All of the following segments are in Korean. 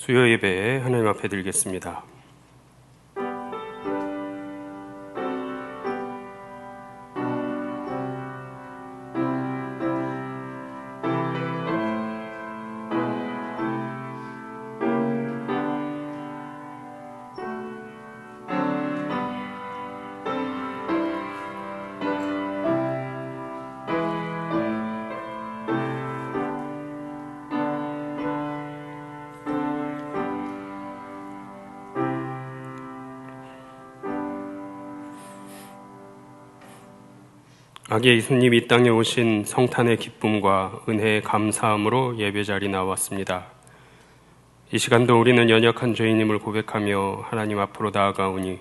수요 예배에 하나님 앞에 드리겠습니다. 아기 예수님 이 땅에 오신 성탄의 기쁨과 은혜의 감사함으로 예배자리 나왔습니다. 이 시간도 우리는 연약한 죄인임을 고백하며 하나님 앞으로 나아가오니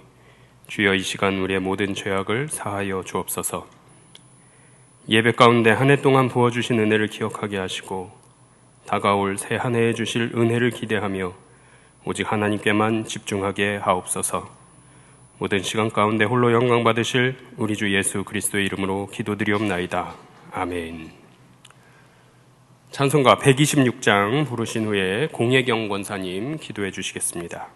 주여 이 시간 우리의 모든 죄악을 사하여 주옵소서. 예배 가운데 한 해 동안 부어주신 은혜를 기억하게 하시고 다가올 새 한 해에 주실 은혜를 기대하며 오직 하나님께만 집중하게 하옵소서. 모든 시간 가운데 홀로 영광 받으실 우리 주 예수 그리스도의 이름으로 기도드리옵나이다. 아멘. 찬송가 126장 부르신 후에 공예경 권사님 기도해 주시겠습니다.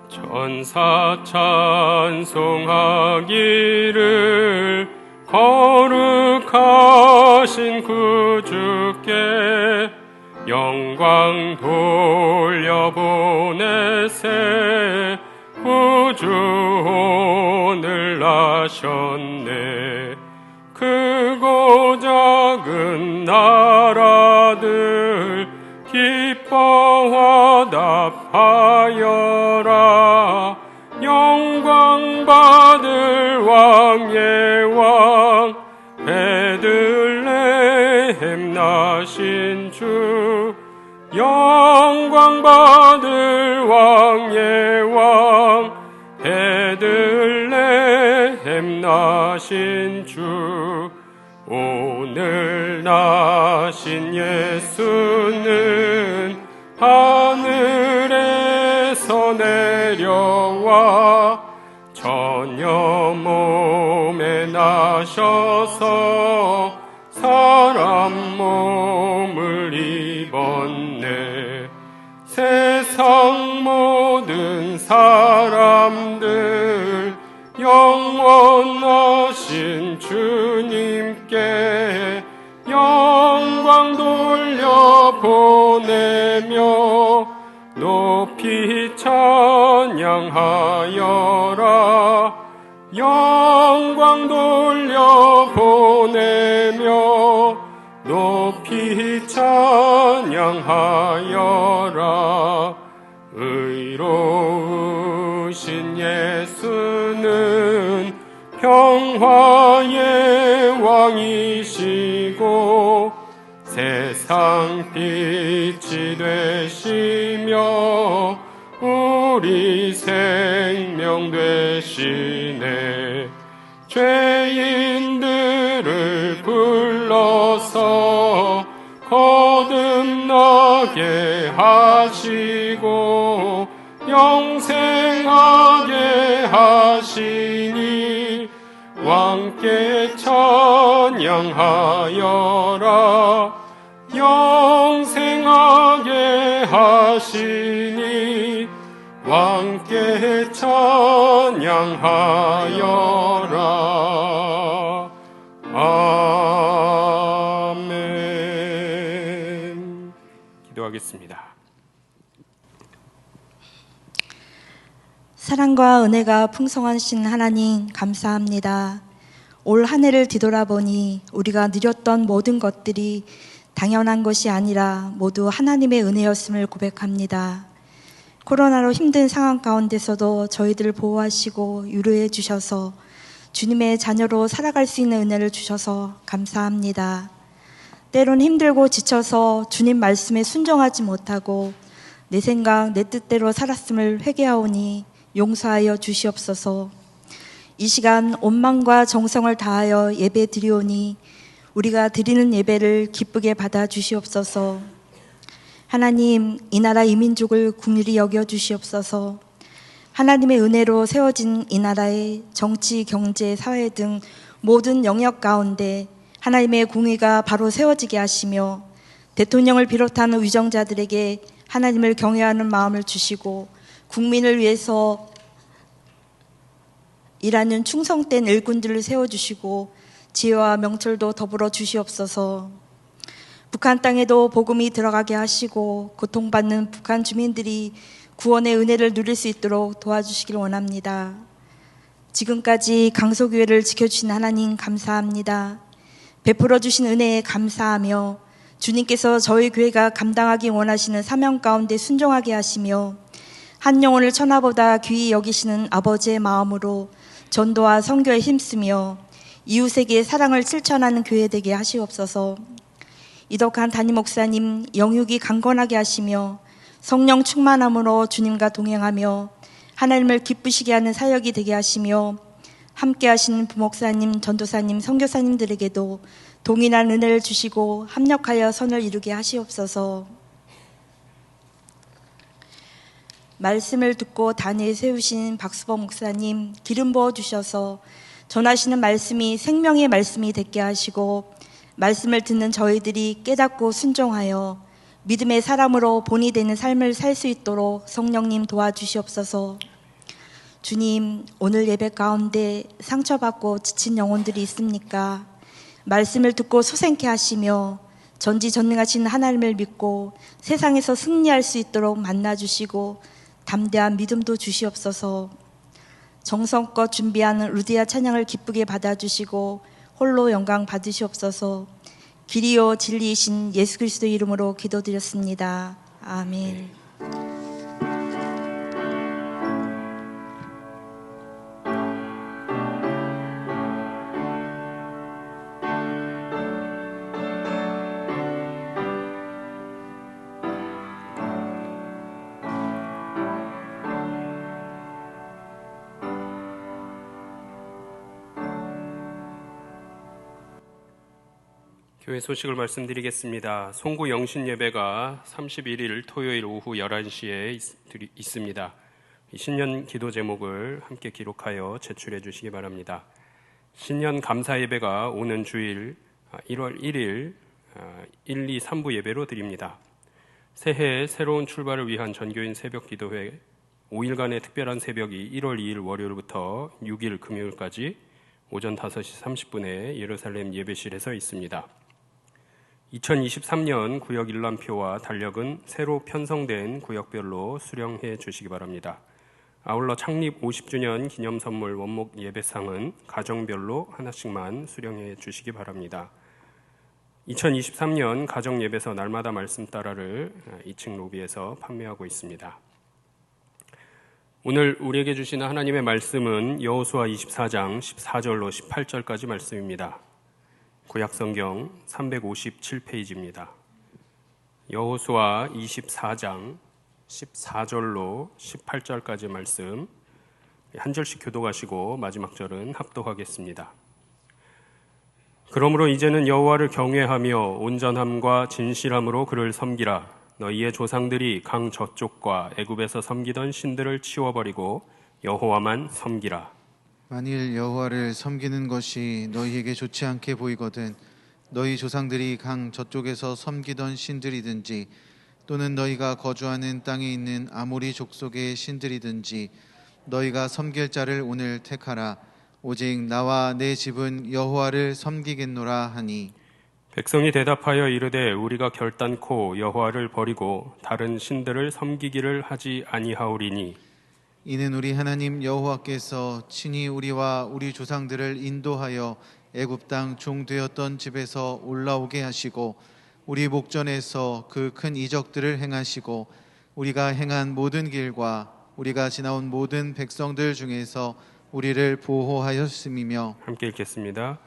천사 찬송하기를 거룩하신 구주께 영광 돌려보내세. 구주 오늘 나셨네. 크고 작은 나라들 기뻐 화답하여라. 영광 받을 왕의 왕 베들레헴 나신 주. 영광 받을 왕의 왕 베들레헴 나신 주. 오늘 나신 예수는 하늘에서 내려와 처녀 몸에 나셔서 사람 몸을 입었네. 세상 모든 사람들 영원하신 주님께 영광 돌려보내며 높이 찬양하여라. 영광 돌려보내며 높이 찬양하여라. 의로우신 예수는 평화의 왕이시고 세상 빛이 되시며 우리 생명 되시네. 죄인들을 불러서 거듭나게 하시고 영생하게 하시니 왕께 찬양하여라. 영생하게 하시니 왕께 찬양하여라. 아멘. 기도하겠습니다. 사랑과 은혜가 풍성하신 하나님 감사합니다. 올 한 해를 뒤돌아보니 우리가 누렸던 모든 것들이 당연한 것이 아니라 모두 하나님의 은혜였음을 고백합니다. 코로나로 힘든 상황 가운데서도 저희들을 보호하시고 위로해 주셔서 주님의 자녀로 살아갈 수 있는 은혜를 주셔서 감사합니다. 때론 힘들고 지쳐서 주님 말씀에 순종하지 못하고 내 생각, 내 뜻대로 살았음을 회개하오니 용서하여 주시옵소서. 이 시간 온 마음과 정성을 다하여 예배 드리오니 우리가 드리는 예배를 기쁘게 받아 주시옵소서. 하나님, 이 나라 이 민족을 긍휼히 여겨 주시옵소서. 하나님의 은혜로 세워진 이 나라의 정치, 경제, 사회 등 모든 영역 가운데 하나님의 공의가 바로 세워지게 하시며 대통령을 비롯한 위정자들에게 하나님을 경외하는 마음을 주시고 국민을 위해서 일하는 충성된 일꾼들을 세워주시고 지혜와 명철도 더불어 주시옵소서. 북한 땅에도 복음이 들어가게 하시고 고통받는 북한 주민들이 구원의 은혜를 누릴 수 있도록 도와주시길 원합니다. 지금까지 강소교회를 지켜주신 하나님 감사합니다. 베풀어 주신 은혜에 감사하며 주님께서 저희 교회가 감당하기 원하시는 사명 가운데 순종하게 하시며 한 영혼을 천하보다 귀히 여기시는 아버지의 마음으로 전도와 선교에 힘쓰며 이웃에게 사랑을 실천하는 교회 되게 하시옵소서. 이덕한 담임 목사님 영육이 강건하게 하시며 성령 충만함으로 주님과 동행하며 하나님을 기쁘시게 하는 사역이 되게 하시며 함께 하시는 부목사님, 전도사님, 선교사님들에게도 동일한 은혜를 주시고 합력하여 선을 이루게 하시옵소서. 말씀을 듣고 단위에 세우신 박수범 목사님 기름 부어 주셔서 전하시는 말씀이 생명의 말씀이 되게 하시고 말씀을 듣는 저희들이 깨닫고 순종하여 믿음의 사람으로 본이 되는 삶을 살 수 있도록 성령님 도와주시옵소서. 주님, 오늘 예배 가운데 상처받고 지친 영혼들이 있습니까? 말씀을 듣고 소생케 하시며 전지전능하신 하나님을 믿고 세상에서 승리할 수 있도록 만나주시고 담대한 믿음도 주시옵소서. 정성껏 준비하는 루디아 찬양을 기쁘게 받아주시고 홀로 영광 받으시옵소서. 길이요 진리이신 예수 그리스도 이름으로 기도드렸습니다. 아멘. 교회 소식을 말씀드리겠습니다. 송구 영신 예배가 31일 토요일 오후 11시에 있습니다. 신년 기도 제목을 함께 기록하여 제출해 주시기 바랍니다. 신년 감사 예배가 오는 주일 1월 1일 1, 2, 3부 예배로 드립니다. 새해의 새로운 출발을 위한 전교인 새벽 기도회 5일간의 특별한 새벽이 1월 2일 월요일부터 6일 금요일까지 오전 5시 30분에 예루살렘 예배실에서 있습니다. 2023년 구역 일람표와 달력은 새로 편성된 구역별로 수령해 주시기 바랍니다. 아울러 창립 50주년 기념선물 원목 예배상은 가정별로 하나씩만 수령해 주시기 바랍니다. 2023년 가정예배서 날마다 말씀 따라를 2층 로비에서 판매하고 있습니다. 오늘 우리에게 주시는 하나님의 말씀은 여호수아 24장 14절로 18절까지 말씀입니다. 구약성경 357페이지입니다. 여호수아 24장 14절로 18절까지 말씀 한 절씩 교독하시고 마지막 절은 합독하겠습니다. 그러므로 이제는 여호와를 경외하며 온전함과 진실함으로 그를 섬기라. 너희의 조상들이 강 저쪽과 애굽에서 섬기던 신들을 치워버리고 여호와만 섬기라. 만일 여호와를 섬기는 것이 너희에게 좋지 않게 보이거든 너희 조상들이 강 저쪽에서 섬기던 신들이든지 또는 너희가 거주하는 땅에 있는 아모리 족속의 신들이든지 너희가 섬길 자를 오늘 택하라. 오직 나와 내 집은 여호와를 섬기겠노라 하니 백성이 대답하여 이르되 우리가 결단코 여호와를 버리고 다른 신들을 섬기기를 하지 아니하오리니 이는 우리 하나님 여호와께서 친히 우리와 우리 조상들을 인도하여 애굽 땅 종되었던 집에서 올라오게 하시고 우리 목전에서 그 큰 이적들을 행하시고 우리가 행한 모든 길과 우리가 지나온 모든 백성들 중에서 우리를 보호하였음이며 함께 읽겠습니다.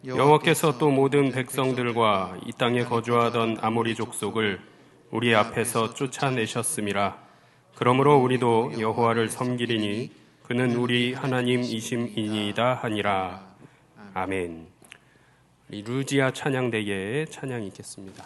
여호와께서 또 모든 백성들과 이 땅에 거주하던 아모리 족속을 우리 앞에서 쫓아내셨음이라. 그러므로 우리도 여호와를 섬기리니 그는 우리 하나님이심이니이다 하니라. 아멘. 루지아 찬양대회의 찬양이 있겠습니다.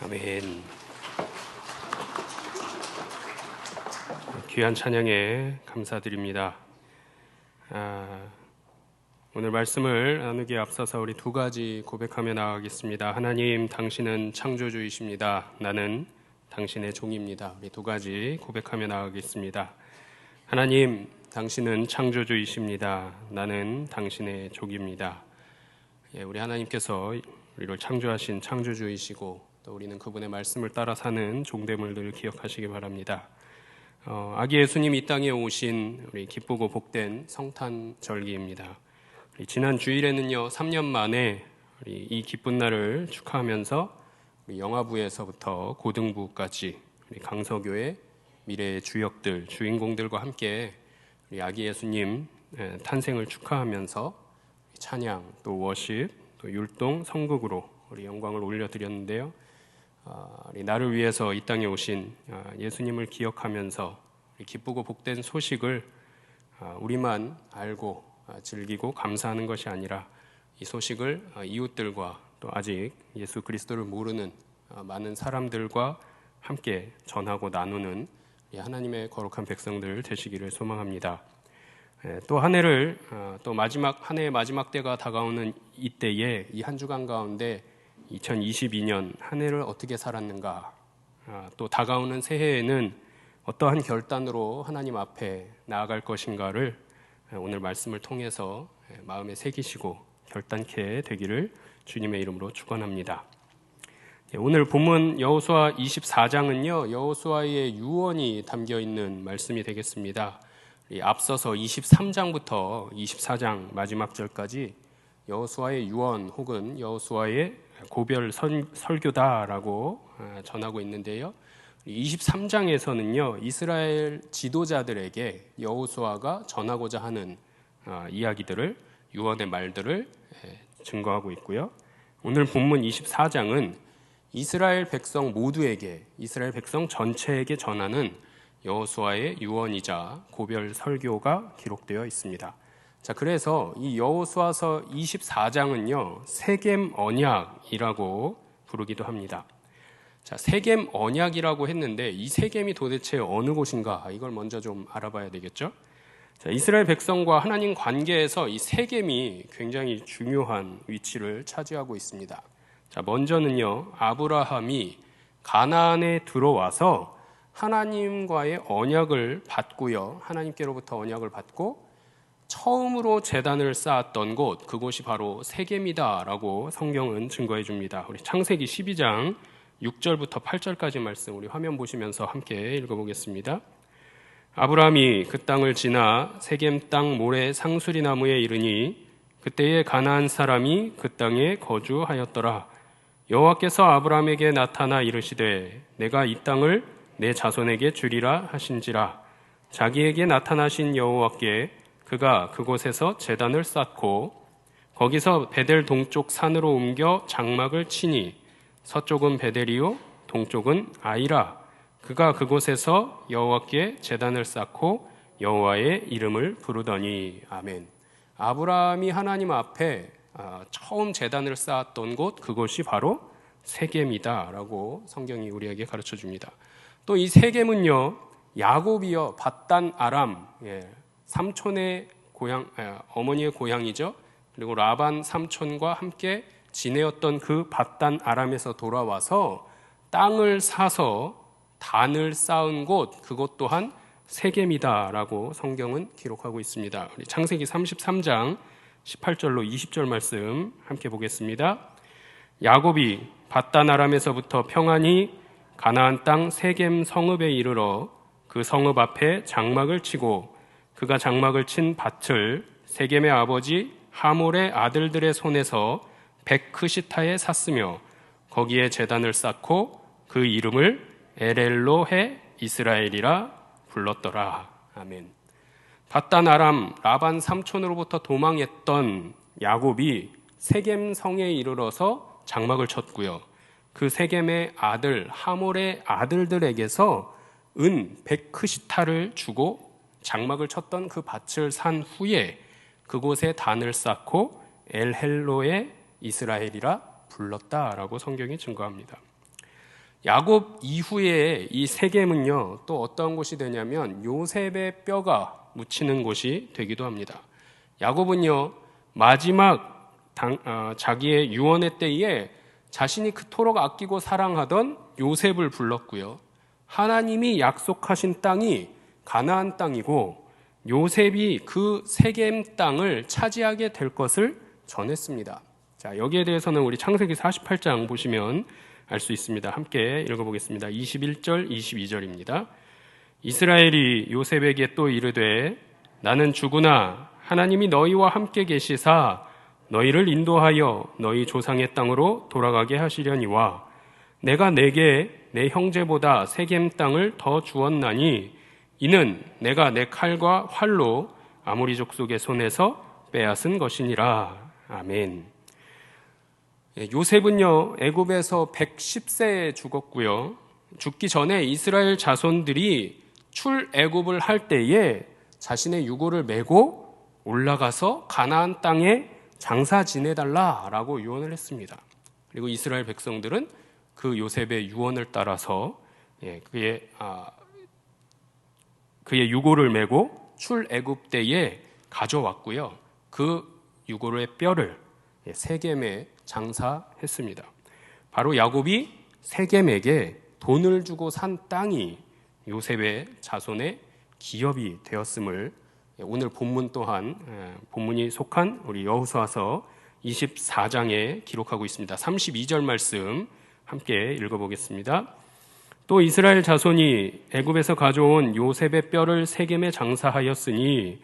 아멘. 귀한 찬양에 감사드립니다. 오늘 말씀을 나누기에 앞서서 우리 두 가지 고백하며 나아가겠습니다. 하나님, 당신은 창조주이십니다. 나는 당신의 종입니다. 우리 두 가지 고백하며 나아가겠습니다. 하나님, 당신은 창조주이십니다. 나는 당신의 종입니다. 우리 하나님께서 우리를 창조하신 창조주이시고 또 우리는 그분의 말씀을 따라 사는 종됨을 늘 기억하시기 바랍니다. 아기 예수님이 이 땅에 오신 우리 기쁘고 복된 성탄절기입니다. 지난 주일에는요 3년 만에 우리 이 기쁜 날을 축하하면서 우리 영아부에서부터 고등부까지 우리 강서교회 미래의 주역들, 주인공들과 함께 우리 아기 예수님 탄생을 축하하면서 찬양, 또 워십, 또 율동, 성극으로 우리 영광을 올려드렸는데요. 우리 나를 위해서 이 땅에 오신 예수님을 기억하면서 기쁘고 복된 소식을 우리만 알고 즐기고 감사하는 것이 아니라 이 소식을 이웃들과 또 아직 예수 그리스도를 모르는 많은 사람들과 함께 전하고 나누는 하나님의 거룩한 백성들 되시기를 소망합니다. 또 한 해를 또 한 해의 마지막 때가 다가오는 이때에 이 한 주간 가운데 2022년 한 해를 어떻게 살았는가, 또 다가오는 새해에는 어떠한 결단으로 하나님 앞에 나아갈 것인가를 오늘 말씀을 통해서 마음에 새기시고 결단케 되기를 주님의 이름으로 축원합니다. 오늘 본문 여호수아 24장은요 여호수아의 유언이 담겨 있는 말씀이 되겠습니다. 앞서서 23장부터 24장 마지막 절까지 여호수아의 유언 혹은 여호수아의 고별 설교다라고 전하고 있는데요. 23장에서는요 이스라엘 지도자들에게 여호수아가 전하고자 하는 이야기들을, 유언의 말들을 증거하고 있고요. 오늘 본문 24장은 이스라엘 백성 모두에게, 이스라엘 백성 전체에게 전하는 여호수아의 유언이자 고별 설교가 기록되어 있습니다. 자, 그래서 이 여호수아서 24장은요 세겜 언약이라고 부르기도 합니다. 자, 세겜 언약이라고 했는데 이 세겜이 도대체 어느 곳인가, 이걸 먼저 좀 알아봐야 되겠죠. 자, 이스라엘 백성과 하나님 관계에서 이 세겜이 굉장히 중요한 위치를 차지하고 있습니다. 자, 먼저는요 아브라함이 가나안에 들어와서 하나님과의 언약을 받고요, 하나님께로부터 언약을 받고 처음으로 제단을 쌓았던 곳, 그곳이 바로 세겜이다라고 성경은 증거해 줍니다. 우리 창세기 12장 6절부터 8절까지 말씀 우리 화면 보시면서 함께 읽어보겠습니다. 아브라함이 그 땅을 지나 세겜 땅 모래 상수리 나무에 이르니 그때에 가나안 사람이 그 땅에 거주하였더라. 여호와께서 아브라함에게 나타나 이르시되 내가 이 땅을 내 자손에게 주리라 하신지라. 자기에게 나타나신 여호와께 그가 그곳에서 제단을 쌓고 거기서 베델 동쪽 산으로 옮겨 장막을 치니 서쪽은 베델이요 동쪽은 아이라. 그가 그곳에서 여호와께 제단을 쌓고 여호와의 이름을 부르더니. 아멘. 아브라함이 하나님 앞에 처음 제단을 쌓았던 곳, 그곳이 바로 세겜이다라고 성경이 우리에게 가르쳐 줍니다. 또 이 세겜은요 야곱이요 밧단 아람, 삼촌의 고향, 어머니의 고향이죠. 그리고 라반 삼촌과 함께 지내었던 그 밧단 아람에서 돌아와서 땅을 사서 단을 쌓은 곳, 그것 또한 세겜이다라고 성경은 기록하고 있습니다. 우리 창세기 33장 18절로 20절 말씀 함께 보겠습니다. 야곱이 밧단 아람에서부터 평안히 가나안 땅 세겜 성읍에 이르러 그 성읍 앞에 장막을 치고 그가 장막을 친 밭을 세겜의 아버지 하몰의 아들들의 손에서 백크시타에 샀으며 거기에 제단을 쌓고 그 이름을 엘엘로헤 이스라엘이라 불렀더라. 아멘. 밧단 아람 라반 삼촌으로부터 도망했던 야곱이 세겜 성에 이르러서 장막을 쳤고요. 그 세겜의 아들 하몰의 아들들에게서 은 백크시타를 주고 장막을 쳤던 그 밭을 산 후에 그곳에 단을 쌓고 엘헬로의 이스라엘이라 불렀다라고 성경이 증거합니다. 야곱 이후에 이 세겜은요, 또 어떤 곳이 되냐면 요셉의 뼈가 묻히는 곳이 되기도 합니다. 야곱은요, 마지막 자기의 유언의 때에 자신이 그토록 아끼고 사랑하던 요셉을 불렀고요. 하나님이 약속하신 땅이 가나안 땅이고 요셉이 그 세겜 땅을 차지하게 될 것을 전했습니다. 자, 여기에 대해서는 우리 창세기 48장 보시면 알 수 있습니다. 함께 읽어보겠습니다. 21절, 22절입니다. 이스라엘이 요셉에게 또 이르되 나는 주구나 하나님이 너희와 함께 계시사 너희를 인도하여 너희 조상의 땅으로 돌아가게 하시려니와 내가 내게 내 형제보다 세겜 땅을 더 주었나니 이는 내가 내 칼과 활로 아모리 족속의 손에서 빼앗은 것이니라. 아멘. 요셉은요, 애굽에서 110세에 죽었고요. 죽기 전에 이스라엘 자손들이 출애굽을 할 때에 자신의 유고를 메고 올라가서 가나안 땅에 장사 지내달라라고 유언을 했습니다. 그리고 이스라엘 백성들은 그 요셉의 유언을 따라서 그의 유고를 메고 출애굽 때에 가져왔고요. 그 유고의 뼈를 세겜에 장사했습니다. 바로 야곱이 세겜에게 돈을 주고 산 땅이 요셉의 자손의 기업이 되었음을 오늘 본문 또한 본문이 속한 우리 여호수아서 24장에 기록하고 있습니다. 32절 말씀 함께 읽어보겠습니다. 또 이스라엘 자손이 애굽에서 가져온 요셉의 뼈를 세겜에 장사하였으니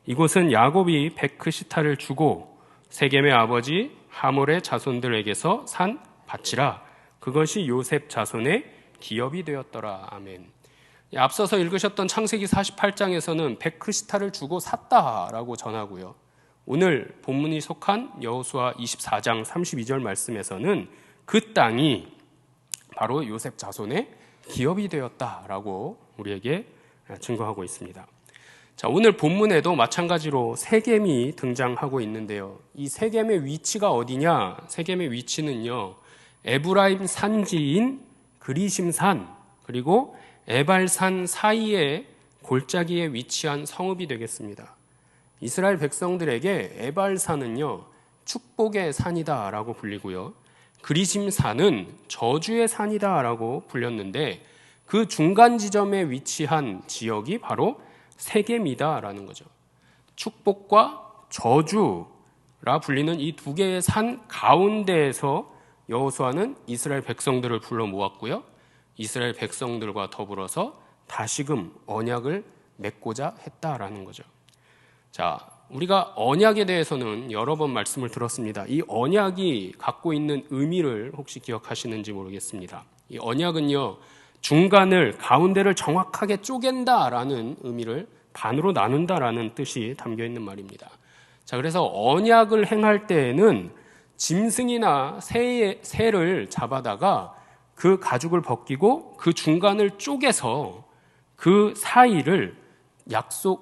이곳은 야곱이 베크시타를 주고 세겜의 아버지 하몰의 자손들에게서 산 밭이라 그것이 요셉 자손의 기업이 되었더라. 아멘. 앞서서 읽으셨던 창세기 48장에서는 베크시타를 주고 샀다라고 전하고요. 오늘 본문이 속한 여호수아 24장 32절 말씀에서는 그 땅이 바로 요셉 자손의 기업이 되었다라고 우리에게 증거하고 있습니다. 자, 오늘 본문에도 마찬가지로 세겜이 등장하고 있는데요. 이 세겜의 위치가 어디냐? 세겜의 위치는요, 에브라임 산지인 그리심산 그리고 에발산 사이의 골짜기에 위치한 성읍이 되겠습니다. 이스라엘 백성들에게 에발산은요, 축복의 산이다라고 불리고요. 그리심산은 저주의 산이다라고 불렸는데 그 중간 지점에 위치한 지역이 바로 세겜이다라는 거죠. 축복과 저주라 불리는 이 두 개의 산 가운데에서 여호수아는 이스라엘 백성들을 불러 모았고요. 이스라엘 백성들과 더불어서 다시금 언약을 맺고자 했다라는 거죠. 자, 우리가 언약에 대해서는 여러 번 말씀을 들었습니다. 이 언약이 갖고 있는 의미를 혹시 기억하시는지 모르겠습니다. 이 언약은요, 중간을 가운데를 정확하게 쪼갠다라는 의미를 반으로 나눈다라는 뜻이 담겨 있는 말입니다. 자, 그래서 언약을 행할 때에는 짐승이나 새를 잡아다가 그 가죽을 벗기고 그 중간을 쪼개서 그 사이를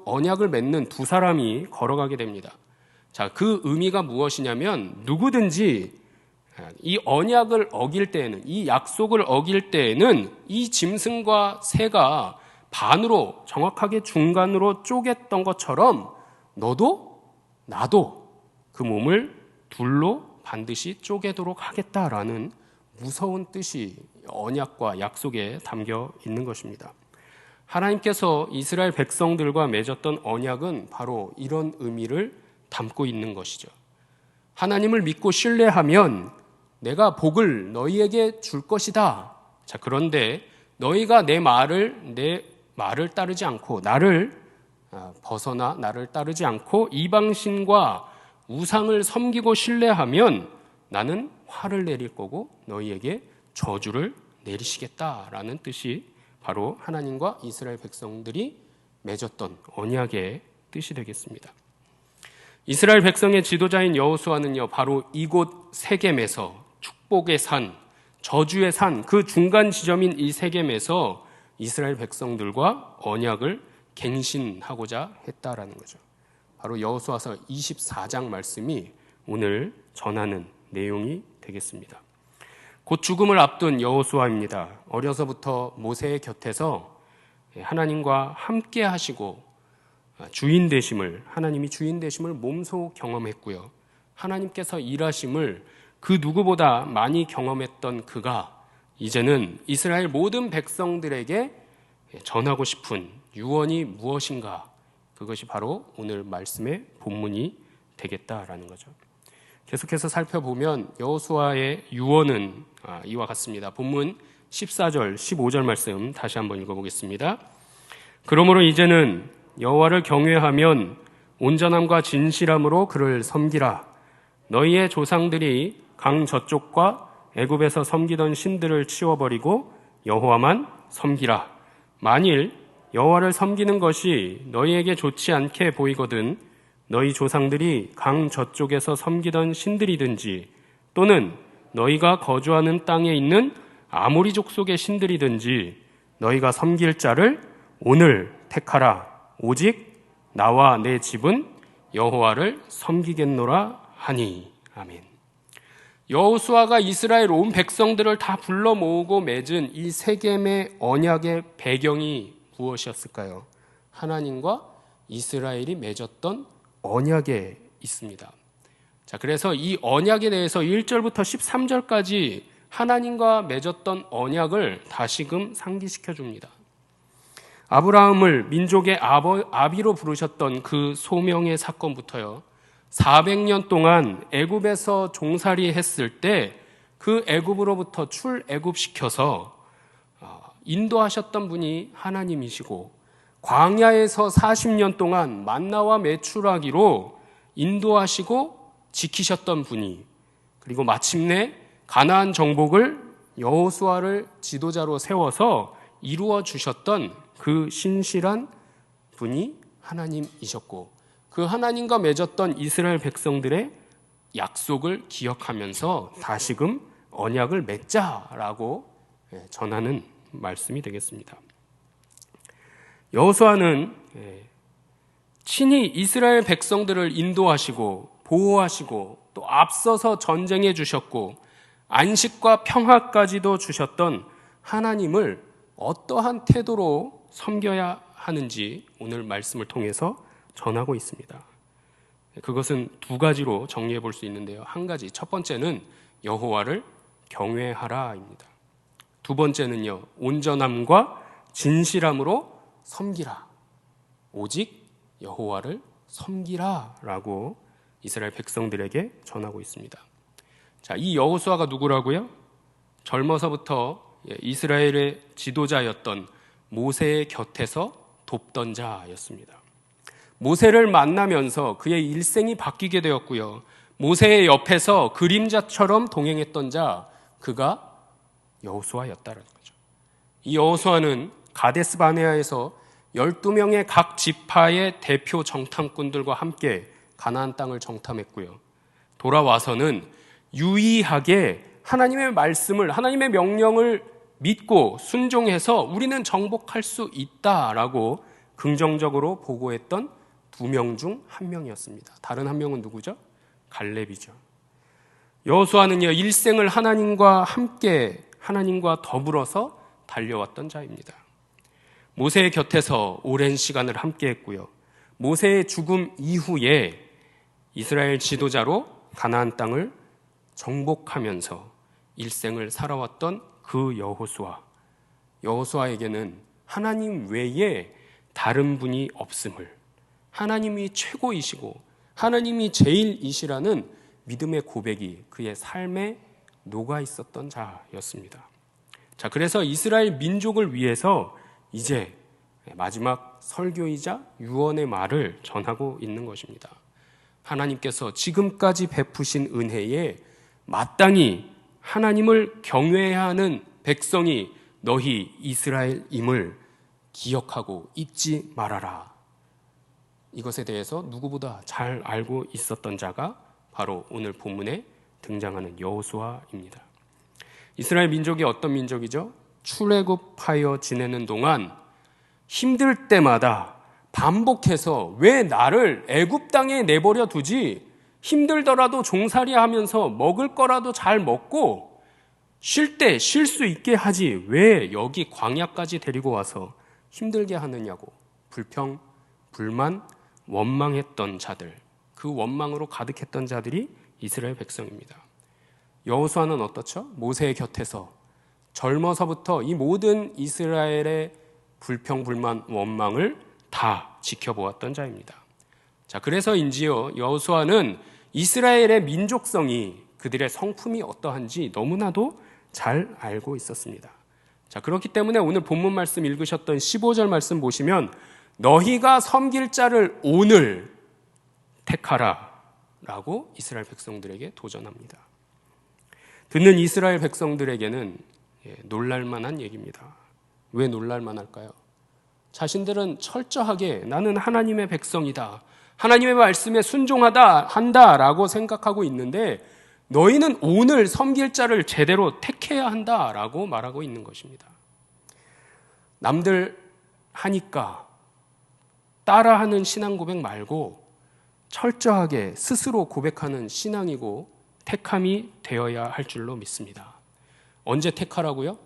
언약을 맺는 두 사람이 걸어가게 됩니다. 자, 그 의미가 무엇이냐면 누구든지 이 언약을 어길 때에는, 이 약속을 어길 때에는 이 짐승과 새가 반으로 정확하게 중간으로 쪼갰던 것처럼 너도 나도 그 몸을 둘로 반드시 쪼개도록 하겠다라는 무서운 뜻이 언약과 약속에 담겨 있는 것입니다. 하나님께서 이스라엘 백성들과 맺었던 언약은 바로 이런 의미를 담고 있는 것이죠. 하나님을 믿고 신뢰하면 내가 복을 너희에게 줄 것이다. 자, 그런데 너희가 내 말을 따르지 않고 나를 벗어나 나를 따르지 않고 이방신과 우상을 섬기고 신뢰하면 나는 화를 내릴 거고 너희에게 저주를 내리시겠다라는 뜻이 바로 하나님과 이스라엘 백성들이 맺었던 언약의 뜻이 되겠습니다. 이스라엘 백성의 지도자인 여호수아는요, 바로 이곳 세겜에서 축복의 산, 저주의 산, 그 중간 지점인 이 세겜에서 이스라엘 백성들과 언약을 갱신하고자 했다라는 거죠. 바로 여호수아서 24장 말씀이 오늘 전하는 내용이 되겠습니다. 곧 죽음을 앞둔 여호수아입니다. 어려서부터 모세의 곁에서 하나님과 함께 하시고 하나님이 주인 되심을 몸소 경험했고요. 하나님께서 일하심을 그 누구보다 많이 경험했던 그가 이제는 이스라엘 모든 백성들에게 전하고 싶은 유언이 무엇인가? 그것이 바로 오늘 말씀의 본문이 되겠다라는 거죠. 계속해서 살펴보면 여호수아의 유언은 이와 같습니다. 본문 14절, 15절 말씀 다시 한번 읽어보겠습니다. 그러므로 이제는 여호와를 경외하면 온전함과 진실함으로 그를 섬기라. 너희의 조상들이 강 저쪽과 애굽에서 섬기던 신들을 치워버리고 여호와만 섬기라. 만일 여호와를 섬기는 것이 너희에게 좋지 않게 보이거든 너희 조상들이 강 저쪽에서 섬기던 신들이든지 또는 너희가 거주하는 땅에 있는 아모리 족속의 신들이든지 너희가 섬길 자를 오늘 택하라. 오직 나와 내 집은 여호와를 섬기겠노라 하니. 아멘. 여호수아가 이스라엘 온 백성들을 다 불러 모으고 맺은 이 세겜의 언약의 배경이 무엇이었을까요? 하나님과 이스라엘이 맺었던 언약에 있습니다. 자, 그래서 이 언약에 대해서 1절부터 13절까지 하나님과 맺었던 언약을 다시금 상기시켜 줍니다. 아브라함을 민족의 아비로 부르셨던 그 소명의 사건부터요, 400년 동안 애굽에서 종살이 했을 때 그 애굽으로부터 출애굽시켜서 인도하셨던 분이 하나님이시고, 광야에서 40년 동안 만나와 메추라기로 인도하시고 지키셨던 분이, 그리고 마침내 가나안 정복을 여호수아를 지도자로 세워서 이루어 주셨던 그 신실한 분이 하나님이셨고, 그 하나님과 맺었던 이스라엘 백성들의 약속을 기억하면서 다시금 언약을 맺자라고 전하는 말씀이 되겠습니다. 여호수아는 친히 이스라엘 백성들을 인도하시고 보호하시고 또 앞서서 전쟁해 주셨고 안식과 평화까지도 주셨던 하나님을 어떠한 태도로 섬겨야 하는지 오늘 말씀을 통해서 전하고 있습니다. 그것은 두 가지로 정리해 볼 수 있는데요. 한 가지, 첫 번째는 여호와를 경외하라입니다. 두 번째는요, 온전함과 진실함으로 섬기라. 오직 여호와를 섬기라라고 이스라엘 백성들에게 전하고 있습니다. 자, 이 여호수아가 누구라고요? 젊어서부터 이스라엘의 지도자였던 모세의 곁에서 돕던 자였습니다. 모세를 만나면서 그의 일생이 바뀌게 되었고요. 모세의 옆에서 그림자처럼 동행했던 자, 그가 여호수아였다는 거죠. 이 여호수아는 가데스 바네아에서 12명의 각 지파의 대표 정탐꾼들과 함께 가나안 땅을 정탐했고요. 돌아와서는 유의하게 하나님의 말씀을, 하나님의 명령을 믿고 순종해서 우리는 정복할 수 있다라고 긍정적으로 보고했던 2명 중 1명이었습니다. 다른 1명은 누구죠? 갈렙이죠. 여호수아는요, 일생을 하나님과 함께, 하나님과 더불어서 달려왔던 자입니다. 모세의 곁에서 오랜 시간을 함께 했고요. 모세의 죽음 이후에 이스라엘 지도자로 가나안 땅을 정복하면서 일생을 살아왔던 그 여호수아에게는 하나님 외에 다른 분이 없음을, 하나님이 최고이시고 하나님이 제일이시라는 믿음의 고백이 그의 삶에 녹아 있었던 자였습니다. 자, 그래서 이스라엘 민족을 위해서 이제 마지막 설교이자 유언의 말을 전하고 있는 것입니다. 하나님께서 지금까지 베푸신 은혜에 마땅히 하나님을 경외해야 하는 백성이 너희 이스라엘임을 기억하고 잊지 말아라. 이것에 대해서 누구보다 잘 알고 있었던 자가 바로 오늘 본문에 등장하는 여호수아입니다. 이스라엘 민족이 어떤 민족이죠? 출애굽하여 지내는 동안 힘들 때마다 반복해서 왜 나를 애굽 땅에 내버려 두지? 힘들더라도 종살이 하면서 먹을 거라도 잘 먹고 쉴 때 쉴 수 있게 하지 왜 여기 광야까지 데리고 와서 힘들게 하느냐고 불평, 불만, 원망했던 자들, 그 원망으로 가득했던 자들이 이스라엘 백성입니다. 여호수아는 어떻죠? 모세의 곁에서 젊어서부터 이 모든 이스라엘의 불평, 불만, 원망을 다 지켜보았던 자입니다. 자, 그래서인지요, 여호수아는 이스라엘의 민족성이, 그들의 성품이 어떠한지 너무나도 잘 알고 있었습니다. 자, 그렇기 때문에 오늘 본문 말씀 읽으셨던 15절 말씀 보시면 너희가 섬길 자를 오늘 택하라 라고 이스라엘 백성들에게 도전합니다. 듣는 이스라엘 백성들에게는 놀랄만한 얘기입니다. 왜 놀랄만할까요? 자신들은 철저하게 나는 하나님의 백성이다, 하나님의 말씀에 순종하다 한다라고 생각하고 있는데 너희는 오늘 섬길 자를 제대로 택해야 한다라고 말하고 있는 것입니다. 남들 하니까 따라하는 신앙 고백 말고 철저하게 스스로 고백하는 신앙이고 택함이 되어야 할 줄로 믿습니다. 언제 택하라고요?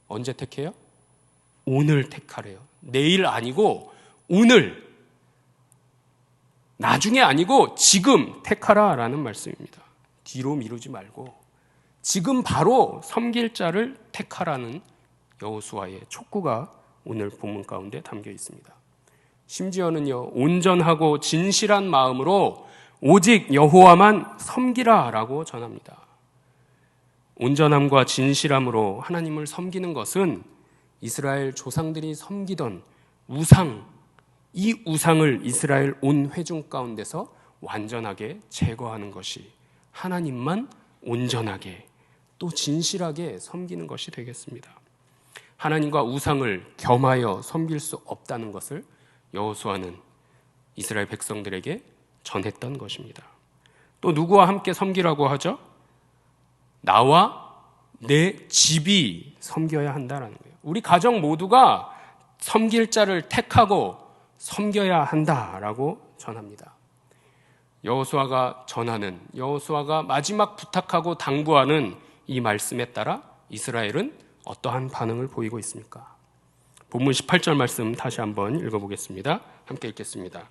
언제 택해요? 오늘 택하래요. 내일 아니고 오늘, 나중에 아니고 지금 택하라라는 말씀입니다. 뒤로 미루지 말고 지금 바로 섬길 자를 택하라는 여호수아의 촉구가 오늘 본문 가운데 담겨 있습니다. 심지어는요, 온전하고 진실한 마음으로 오직 여호와만 섬기라라고 전합니다. 온전함과 진실함으로 하나님을 섬기는 것은 이스라엘 조상들이 섬기던 우상, 이 우상을 이스라엘 온 회중 가운데서 완전하게 제거하는 것이 하나님만 온전하게 또 진실하게 섬기는 것이 되겠습니다. 하나님과 우상을 겸하여 섬길 수 없다는 것을 여호수아는 이스라엘 백성들에게 전했던 것입니다. 또 누구와 함께 섬기라고 하죠? 나와 내 집이 섬겨야 한다라는 거예요. 우리 가정 모두가 섬길 자를 택하고 섬겨야 한다라고 전합니다. 여호수아가 전하는, 여호수아가 마지막 부탁하고 당부하는 이 말씀에 따라 이스라엘은 어떠한 반응을 보이고 있습니까? 본문 18절 말씀 다시 한번 읽어보겠습니다. 함께 읽겠습니다.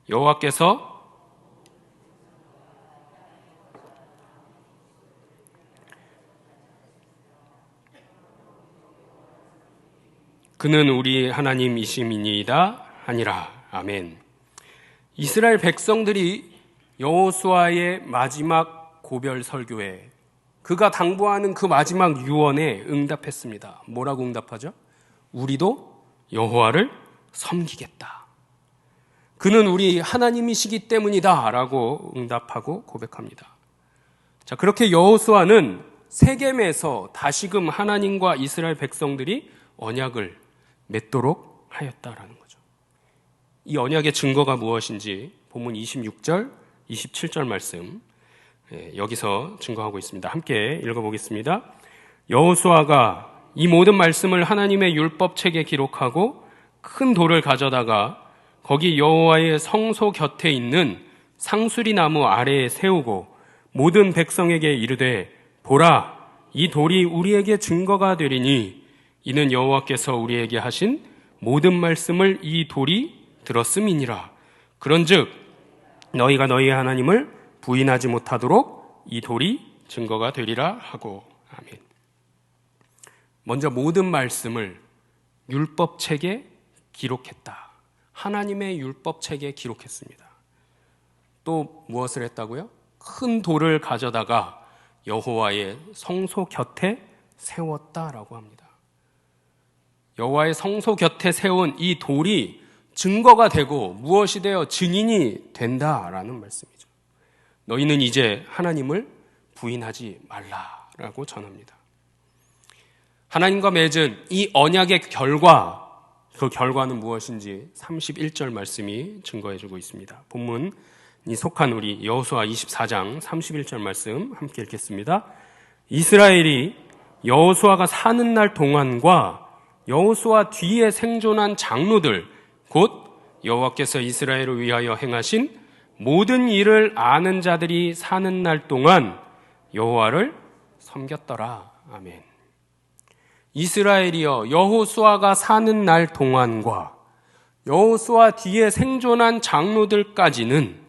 여호와께서 그는 우리 하나님이심이니이다 하니라. 아멘. 이스라엘 백성들이 여호수아의 마지막 고별 설교에, 그가 당부하는 그 마지막 유언에 응답했습니다. 뭐라고 응답하죠? 우리도 여호와를 섬기겠다. 그는 우리 하나님이시기 때문이다 라고 응답하고 고백합니다. 자, 그렇게 여호수아는 세겜에서 다시금 하나님과 이스라엘 백성들이 언약을 맺도록 하였다라는 거죠. 이 언약의 증거가 무엇인지 본문 26절, 27절 말씀 여기서 증거하고 있습니다. 함께 읽어보겠습니다. 여호수아가 이 모든 말씀을 하나님의 율법책에 기록하고 큰 돌을 가져다가 거기 여호와의 성소 곁에 있는 상수리 나무 아래에 세우고 모든 백성에게 이르되 보라, 이 돌이 우리에게 증거가 되리니 이는 여호와께서 우리에게 하신 모든 말씀을 이 돌이 들었음이니라. 그런즉 너희가 너희 하나님을 부인하지 못하도록 이 돌이 증거가 되리라 하고. 아멘. 먼저 모든 말씀을 율법책에 기록했다. 하나님의 율법책에 기록했습니다. 또 무엇을 했다고요? 큰 돌을 가져다가 여호와의 성소 곁에 세웠다라고 합니다. 여호와의 성소 곁에 세운 이 돌이 증거가 되고 무엇이 되어 증인이 된다라는 말씀이죠. 너희는 이제 하나님을 부인하지 말라라고 전합니다. 하나님과 맺은 이 언약의 결과, 그 결과는 무엇인지 31절 말씀이 증거해주고 있습니다. 본문이 속한 우리 여호수아 24장 31절 말씀 함께 읽겠습니다. 이스라엘이 여호수아가 사는 날 동안과 여호수아 뒤에 생존한 장로들, 곧 여호와께서 이스라엘을 위하여 행하신 모든 일을 아는 자들이 사는 날 동안 여호와를 섬겼더라. 아멘. 이스라엘이여, 여호수아가 사는 날 동안과 여호수아 뒤에 생존한 장로들까지는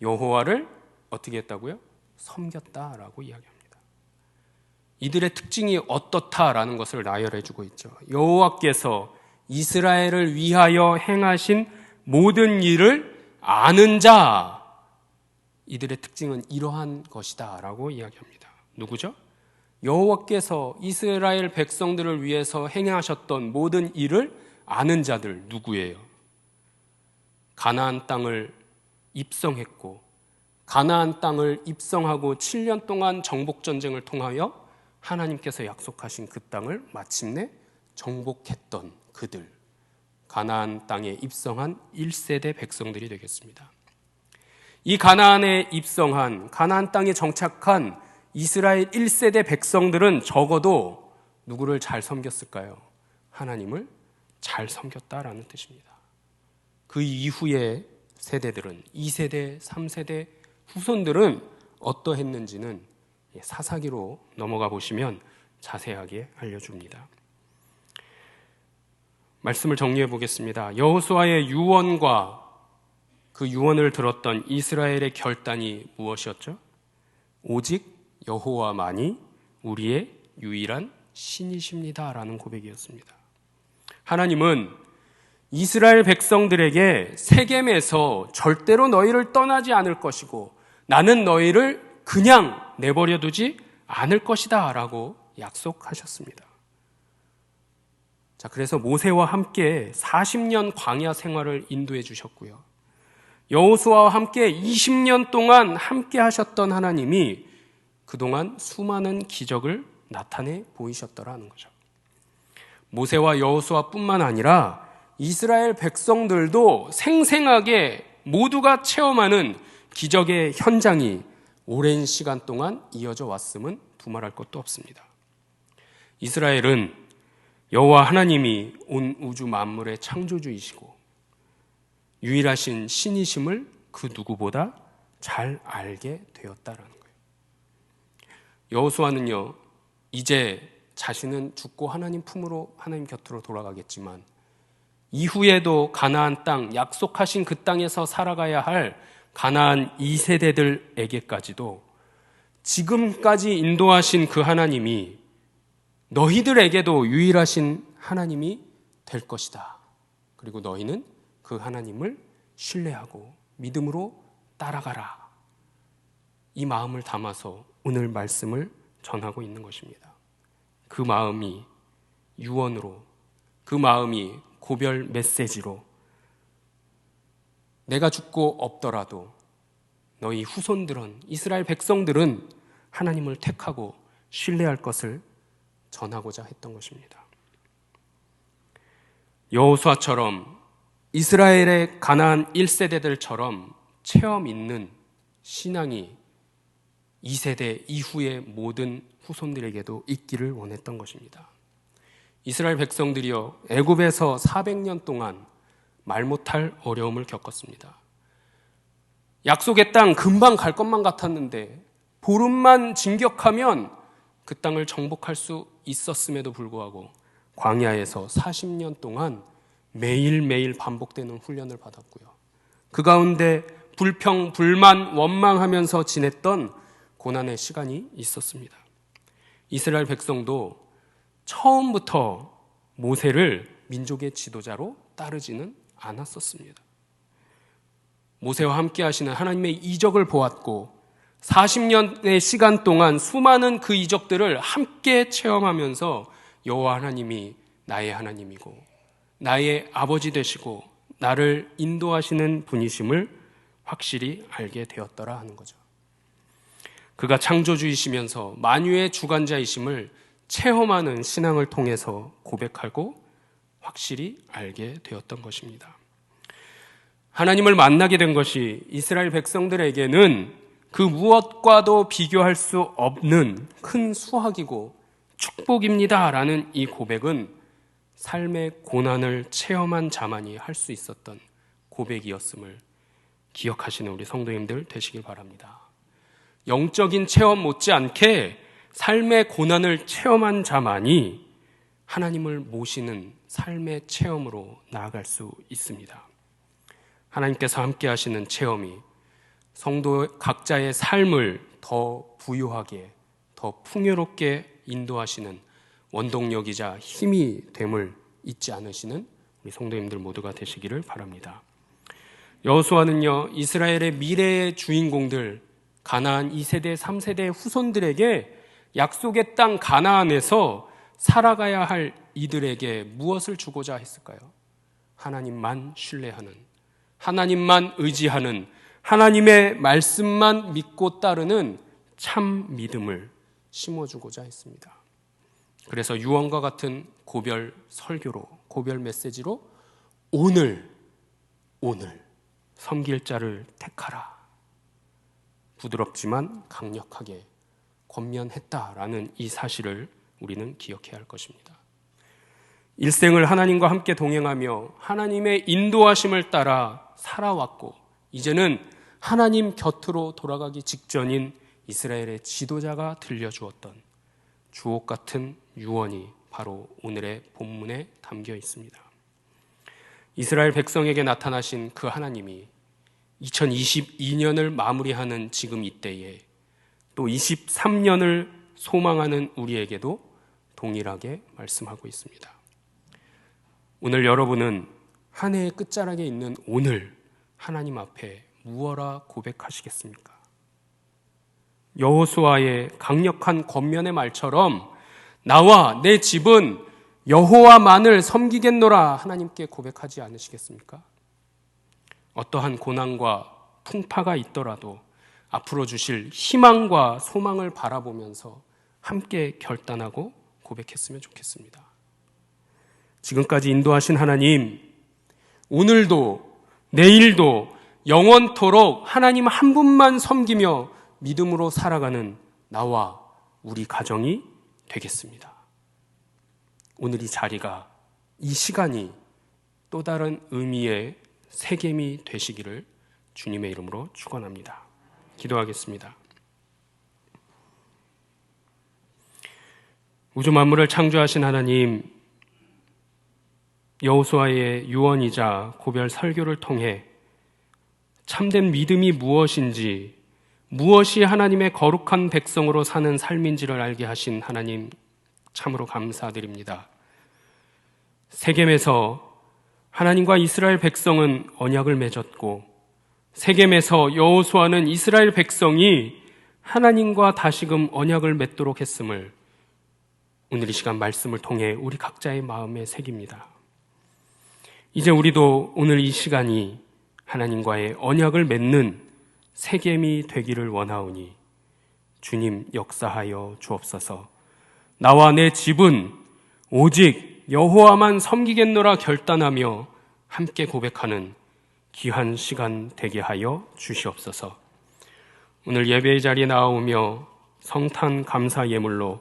여호와를 어떻게 했다고요? 섬겼다라고 이야기합니다. 이들의 특징이 어떻다라는 것을 나열해주고 있죠. 여호와께서 이스라엘을 위하여 행하신 모든 일을 아는 자, 이들의 특징은 이러한 것이다 라고 이야기합니다. 누구죠? 여호와께서 이스라엘 백성들을 위해서 행하셨던 모든 일을 아는 자들 누구예요? 가나안 땅을 입성했고 가나안 땅을 입성하고 7년 동안 정복전쟁을 통하여 하나님께서 약속하신 그 땅을 마침내 정복했던 그들, 가나안 땅에 입성한 1세대 백성들이 되겠습니다. 이 가나안에 입성한, 가나안 땅에 정착한 이스라엘 1세대 백성들은 적어도 누구를 잘 섬겼을까요? 하나님을 잘 섬겼다라는 뜻입니다. 그 이후의 세대들은 2세대, 3세대 후손들은 어떠했는지는 사사기로 넘어가 보시면 자세하게 알려줍니다. 말씀을 정리해 보겠습니다. 여호수아의 유언과 그 유언을 들었던 이스라엘의 결단이 무엇이었죠? 오직 여호와만이 우리의 유일한 신이십니다 라는 고백이었습니다. 하나님은 이스라엘 백성들에게 세겜에서 절대로 너희를 떠나지 않을 것이고 나는 너희를 그냥 내버려 두지 않을 것이다 라고 약속하셨습니다. 자, 그래서 모세와 함께 40년 광야 생활을 인도해 주셨고요. 여호수아와 함께 20년 동안 함께 하셨던 하나님이 그동안 수많은 기적을 나타내 보이셨더라는 거죠. 모세와 여호수아뿐만 아니라 이스라엘 백성들도 생생하게 모두가 체험하는 기적의 현장이 오랜 시간 동안 이어져 왔음은 두말할 것도 없습니다. 이스라엘은 여호와 하나님이 온 우주 만물의 창조주이시고 유일하신 신이심을 그 누구보다 잘 알게 되었다라는 거예요. 여호수아는요, 이제 자신은 죽고 하나님 품으로, 하나님 곁으로 돌아가겠지만 이후에도 가나안 땅, 약속하신 그 땅에서 살아가야 할 가나안 2세대들에게까지도 지금까지 인도하신 그 하나님이 너희들에게도 유일하신 하나님이 될 것이다. 그리고 너희는 그 하나님을 신뢰하고 믿음으로 따라가라. 이 마음을 담아서 오늘 말씀을 전하고 있는 것입니다. 그 마음이 유언으로, 그 마음이 고별 메시지로 내가 죽고 없더라도 너희 후손들은, 이스라엘 백성들은 하나님을 택하고 신뢰할 것을 전하고자 했던 것입니다. 여호수아처럼 이스라엘의 가나안 1세대들처럼 체험 있는 신앙이 2세대 이후의 모든 후손들에게도 있기를 원했던 것입니다. 이스라엘 백성들이요, 애굽에서 400년 동안 말 못할 어려움을 겪었습니다. 약속의 땅 금방 갈 것만 같았는데 보름만 진격하면 그 땅을 정복할 수 있었음에도 불구하고 광야에서 40년 동안 매일매일 반복되는 훈련을 받았고요. 그 가운데 불평, 불만, 원망하면서 지냈던 고난의 시간이 있었습니다. 이스라엘 백성도 처음부터 모세를 민족의 지도자로 따르지는 않았었습니다. 모세와 함께 하시는 하나님의 이적을 보았고 40년의 시간 동안 수많은 그 이적들을 함께 체험하면서 여호와 하나님이 나의 하나님이고 나의 아버지 되시고 나를 인도하시는 분이심을 확실히 알게 되었더라 하는 거죠. 그가 창조주이시면서 만유의 주관자이심을 체험하는 신앙을 통해서 고백하고 확실히 알게 되었던 것입니다. 하나님을 만나게 된 것이 이스라엘 백성들에게는 그 무엇과도 비교할 수 없는 큰 수확이고 축복입니다라는 이 고백은 삶의 고난을 체험한 자만이 할 수 있었던 고백이었음을 기억하시는 우리 성도님들 되시길 바랍니다. 영적인 체험 못지않게 삶의 고난을 체험한 자만이 하나님을 모시는 삶의 체험으로 나아갈 수 있습니다. 하나님께서 함께 하시는 체험이 성도 각자의 삶을 더 부유하게, 더 풍요롭게 인도하시는 원동력이자 힘이 됨을 잊지 않으시는 우리 성도님들 모두가 되시기를 바랍니다. 여호수아는요, 이스라엘의 미래의 주인공들, 가나안 2세대, 3세대 후손들에게 약속의 땅 가나안에서 살아가야 할 이들에게 무엇을 주고자 했을까요? 하나님만 신뢰하는, 하나님만 의지하는, 하나님의 말씀만 믿고 따르는 참 믿음을 심어주고자 했습니다. 그래서 유언과 같은 고별 설교로, 고별 메시지로 오늘 섬길 자를 택하라, 부드럽지만 강력하게 권면했다라는 이 사실을 우리는 기억해야 할 것입니다. 일생을 하나님과 함께 동행하며 하나님의 인도하심을 따라 살아왔고, 이제는 하나님 곁으로 돌아가기 직전인 이스라엘의 지도자가 들려주었던 주옥 같은 유언이 바로 오늘의 본문에 담겨 있습니다. 이스라엘 백성에게 나타나신 그 하나님이 2022년을 마무리하는 지금 이때에 또 23년을 소망하는 우리에게도 동일하게 말씀하고 있습니다. 오늘 여러분은 한 해의 끝자락에 있는 오늘 하나님 앞에 무엇라 고백하시겠습니까? 여호수아의 강력한 권면의 말처럼 나와 내 집은 여호와만을 섬기겠노라 하나님께 고백하지 않으시겠습니까? 어떠한 고난과 풍파가 있더라도 앞으로 주실 희망과 소망을 바라보면서 함께 결단하고 고백했으면 좋겠습니다. 지금까지 인도하신 하나님, 오늘도 내일도 영원토록 하나님 한 분만 섬기며 믿음으로 살아가는 나와 우리 가정이 되겠습니다. 오늘 이 자리가, 이 시간이 또 다른 의미의 새김이 되시기를 주님의 이름으로 축원합니다. 기도하겠습니다. 우주 만물을 창조하신 하나님, 여호수아의 유언이자 고별 설교를 통해 참된 믿음이 무엇인지, 무엇이 하나님의 거룩한 백성으로 사는 삶인지를 알게 하신 하나님, 참으로 감사드립니다. 세겜에서 하나님과 이스라엘 백성은 언약을 맺었고, 세겜에서 여호수아는 이스라엘 백성이 하나님과 다시금 언약을 맺도록 했음을 오늘 이 시간 말씀을 통해 우리 각자의 마음에 새깁니다. 이제 우리도 오늘 이 시간이 하나님과의 언약을 맺는 세겜이 되기를 원하오니 주님 역사하여 주옵소서. 나와 내 집은 오직 여호와만 섬기겠노라 결단하며 함께 고백하는 귀한 시간 되게 하여 주시옵소서. 오늘 예배의 자리에 나오며 성탄 감사 예물로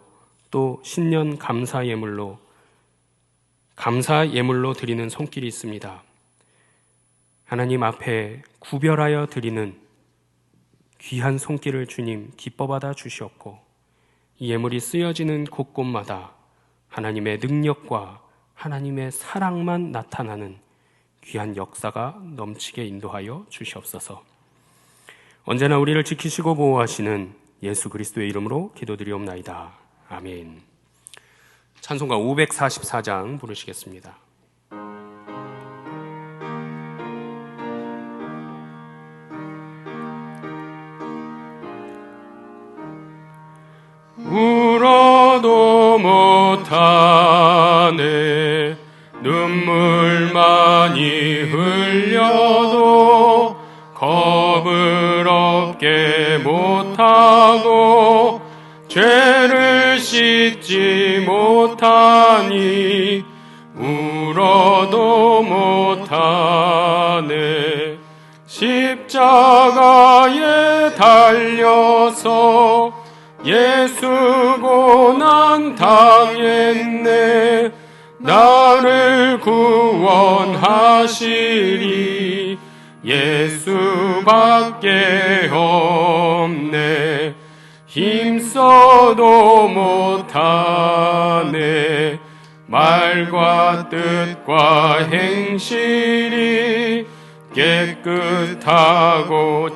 또 신년 감사 예물로 드리는 손길이 있습니다. 하나님 앞에 구별하여 드리는 귀한 손길을 주님 기뻐 받아 주시옵고, 이 예물이 쓰여지는 곳곳마다 하나님의 능력과 하나님의 사랑만 나타나는 귀한 역사가 넘치게 인도하여 주시옵소서. 언제나 우리를 지키시고 보호하시는 예수 그리스도의 이름으로 기도드리옵나이다. 아멘. 찬송가 544장 부르시겠습니다. 울어도 못하네, 눈물 많이 흘려도 겁을 없게 못하고 죄를 씻지 못하니 울어도 못하네. 십자가에 달려서 예수 고난 당했네. 나를 구원하시리 예수밖에 없네. 힘쓰 힘써도 못하네. 말과 뜻과 행실이 깨끗하고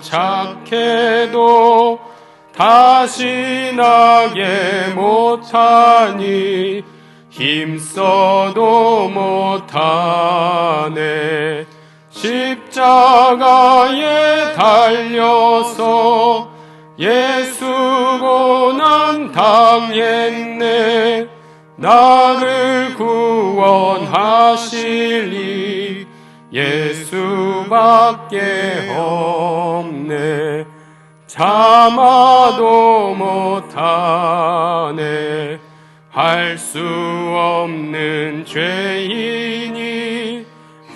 착해도 다시 나게 못하니 힘써도 못하네. 십자가에 달려서 예수 고난 당했네. 나를 구원하시리 예수밖에 없네. 참아도 못하네. 할 수 없는 죄인이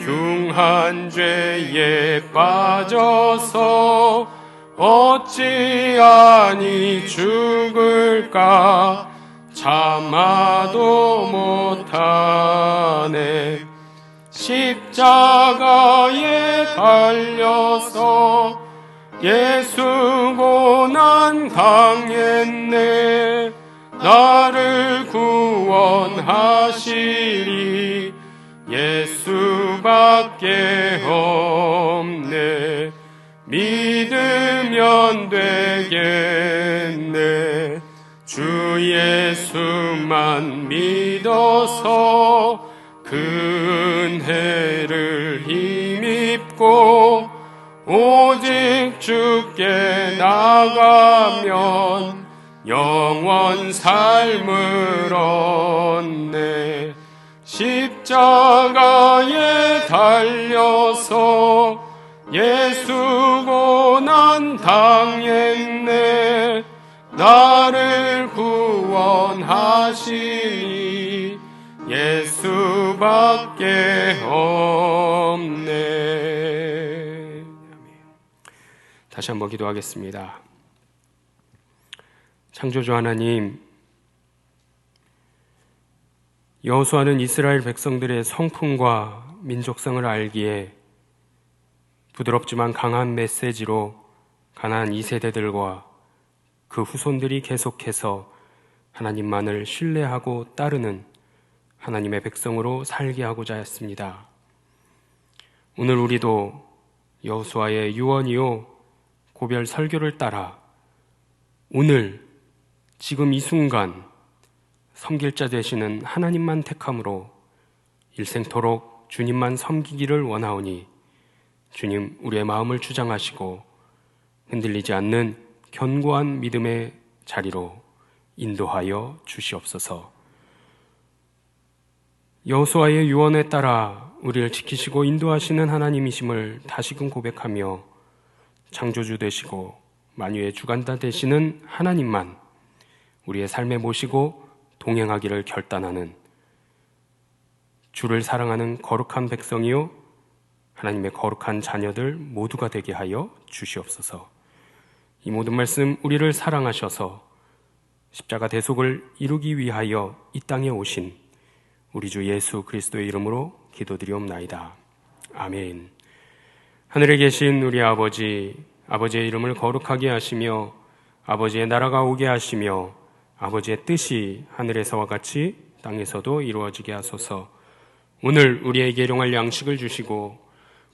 흉한 죄에 빠져서 어찌하니 죽을까. 참아도 못하네. 십자가에 달려서 예수 고난 당했네. 나를 구원하시리 예수밖에 없네. 믿으면 되겠네. 주 예수만 믿어서 그 은혜를 힘입고 오직 주께 나가면 영원 삶을 얻네. 십자가에 달려서 예수 고난 당했네. 나를 구원하시니 예수밖에 없네. 다시 한번 기도하겠습니다. 창조주 하나님, 여호수아는 이스라엘 백성들의 성품과 민족성을 알기에 부드럽지만 강한 메시지로 가나안 2세대들과 그 후손들이 계속해서 하나님만을 신뢰하고 따르는 하나님의 백성으로 살게 하고자 했습니다. 오늘 우리도 여호수아의 유언이요 고별 설교를 따라 오늘 지금 이 순간 섬길 자 되시는 하나님만 택함으로 일생토록 주님만 섬기기를 원하오니 주님 우리의 마음을 주장하시고 흔들리지 않는 견고한 믿음의 자리로 인도하여 주시옵소서. 여호수아의 유언에 따라 우리를 지키시고 인도하시는 하나님이심을 다시금 고백하며 창조주 되시고 만유의 주관자 되시는 하나님만 우리의 삶에 모시고 동행하기를 결단하는 주를 사랑하는 거룩한 백성이요 하나님의 거룩한 자녀들 모두가 되게 하여 주시옵소서. 이 모든 말씀 우리를 사랑하셔서 십자가 대속을 이루기 위하여 이 땅에 오신 우리 주 예수 그리스도의 이름으로 기도드리옵나이다. 아멘. 하늘에 계신 우리 아버지, 아버지의 이름을 거룩하게 하시며 아버지의 나라가 오게 하시며 아버지의 뜻이 하늘에서와 같이 땅에서도 이루어지게 하소서. 오늘 우리에게 일용할 양식을 주시고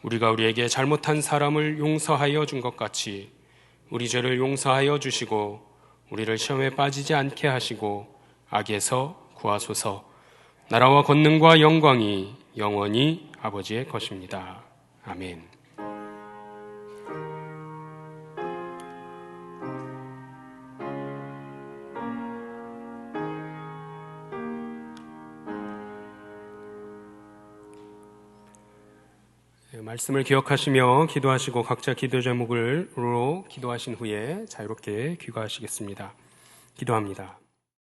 우리가 우리에게 잘못한 사람을 용서하여 준 것 같이 우리 죄를 용서하여 주시고 우리를 시험에 빠지지 않게 하시고 악에서 구하소서. 나라와 권능과 영광이 영원히 아버지의 것입니다. 아멘. 말씀을 기억하시며 기도하시고 각자 기도 제목으로 기도하신 후에 자유롭게 귀가하시겠습니다. 기도합니다.